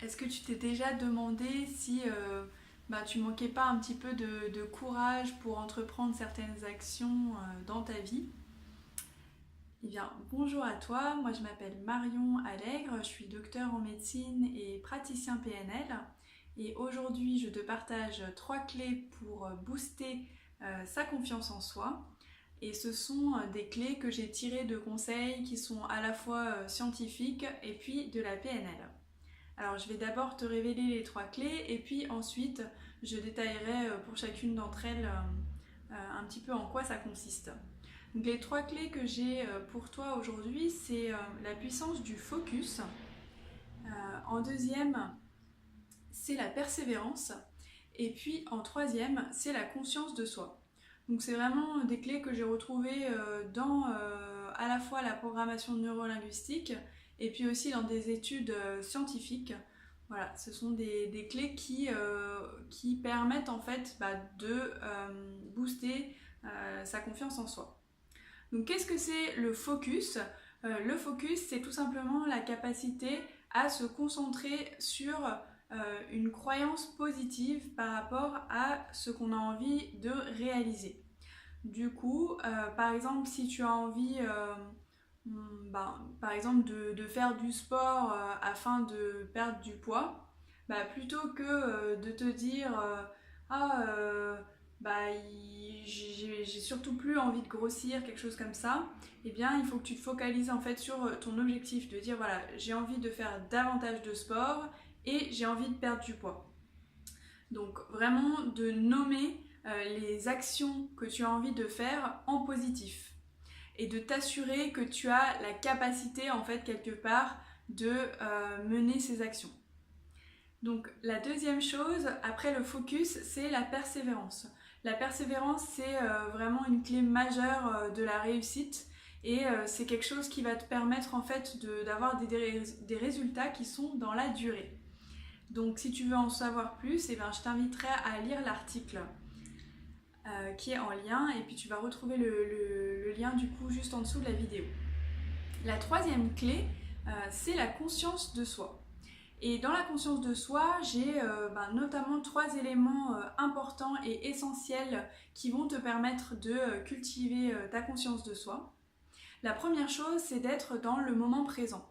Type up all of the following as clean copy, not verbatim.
Est-ce que tu t'es déjà demandé si tu manquais pas un petit peu de courage pour entreprendre certaines actions dans ta vie? Eh bien, bonjour à toi, moi je m'appelle Marion Allègre, je suis docteur en médecine et praticien PNL. Et aujourd'hui, je te partage 3 clés pour booster sa confiance en soi. Et ce sont des clés que j'ai tirées de conseils qui sont à la fois scientifiques et puis de la PNL. Alors je vais d'abord te révéler les 3 clés et puis ensuite je détaillerai pour chacune d'entre elles un petit peu en quoi ça consiste. Donc les 3 clés que j'ai pour toi aujourd'hui, c'est la puissance du focus. En deuxième, c'est la persévérance. Et puis en troisième, c'est la conscience de soi. Donc c'est vraiment des clés que j'ai retrouvées dans à la fois la programmation neurolinguistique et puis aussi dans des études scientifiques. Voilà, ce sont des clés qui permettent en fait de booster sa confiance en soi. Donc qu'est-ce que c'est le focus? Le focus, c'est tout simplement la capacité à se concentrer sur une croyance positive par rapport à ce qu'on a envie de réaliser. Du coup, par exemple, si tu as envie par exemple de faire du sport afin de perdre du poids, plutôt que de te dire ah j'ai surtout plus envie de grossir, quelque chose comme ça, eh bien il faut que tu te focalises en fait sur ton objectif, de dire voilà, j'ai envie de faire davantage de sport et j'ai envie de perdre du poids. Donc vraiment de nommer les actions que tu as envie de faire en positif et de t'assurer que tu as la capacité en fait quelque part de mener ces actions. Donc la deuxième chose après le focus, c'est la persévérance. La persévérance, c'est vraiment une clé majeure de la réussite et c'est quelque chose qui va te permettre en fait d'avoir des résultats qui sont dans la durée. Donc si tu veux en savoir plus, je t'inviterai à lire l'article qui est en lien et puis tu vas retrouver le lien du coup juste en dessous de la vidéo. La troisième clé, c'est la conscience de soi. Et dans la conscience de soi, j'ai notamment 3 éléments importants et essentiels qui vont te permettre de cultiver ta conscience de soi. La première chose, c'est d'être dans le moment présent.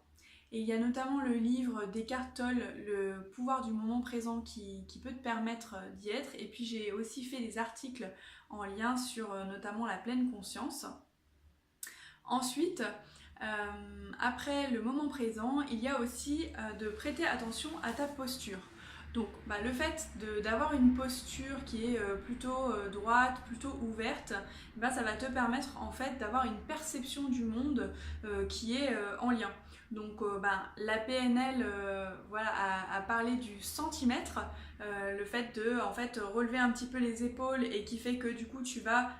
Et il y a notamment le livre d'Eckhart Tolle, Le pouvoir du moment présent, qui peut te permettre d'y être. Et puis j'ai aussi fait des articles en lien sur notamment la pleine conscience. Ensuite, après le moment présent, il y a aussi de prêter attention à ta posture. Donc le fait d'avoir une posture qui est plutôt droite, plutôt ouverte, ça va te permettre en fait d'avoir une perception du monde qui est en lien. Donc la PNL a parlé du centimètre, le fait de en fait relever un petit peu les épaules et qui fait que du coup tu vas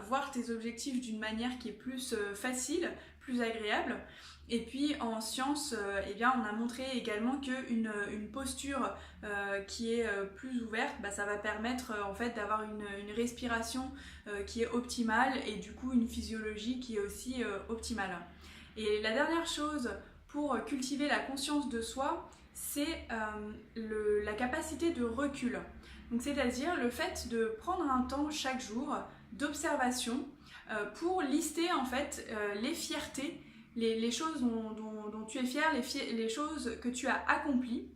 voir tes objectifs d'une manière qui est plus facile, plus agréable. Et puis en science, on a montré également qu'une posture qui est plus ouverte, ça va permettre en fait d'avoir une respiration qui est optimale et du coup une physiologie qui est aussi optimale. Et la dernière chose pour cultiver la conscience de soi, c'est la capacité de recul. Donc c'est-à-dire le fait de prendre un temps chaque jour d'observation pour lister en fait les fiertés, les choses dont tu es fier, les choses que tu as accomplies,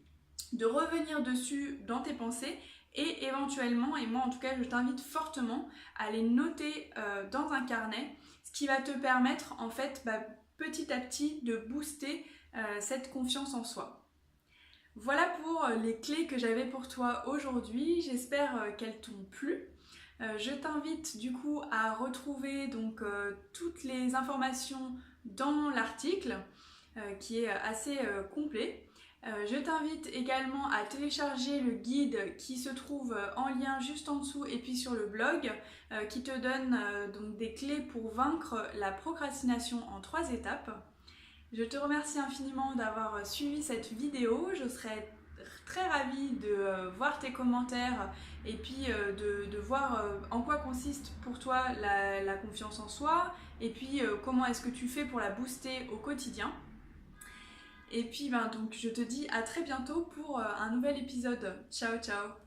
de revenir dessus dans tes pensées et éventuellement, et moi en tout cas je t'invite fortement à les noter dans un carnet, ce qui va te permettre en fait petit à petit de booster cette confiance en soi. Voilà pour les clés que j'avais pour toi aujourd'hui, j'espère qu'elles t'ont plu. Je t'invite du coup à retrouver donc toutes les informations dans l'article qui est assez complet. Je t'invite également à télécharger le guide qui se trouve en lien juste en dessous et puis sur le blog qui te donne donc des clés pour vaincre la procrastination en 3 étapes. Je te remercie infiniment d'avoir suivi cette vidéo. Je serai très ravie de voir tes commentaires et puis de voir en quoi consiste pour toi la confiance en soi et puis comment est-ce que tu fais pour la booster au quotidien. Et puis donc je te dis à très bientôt pour un nouvel épisode. Ciao ciao.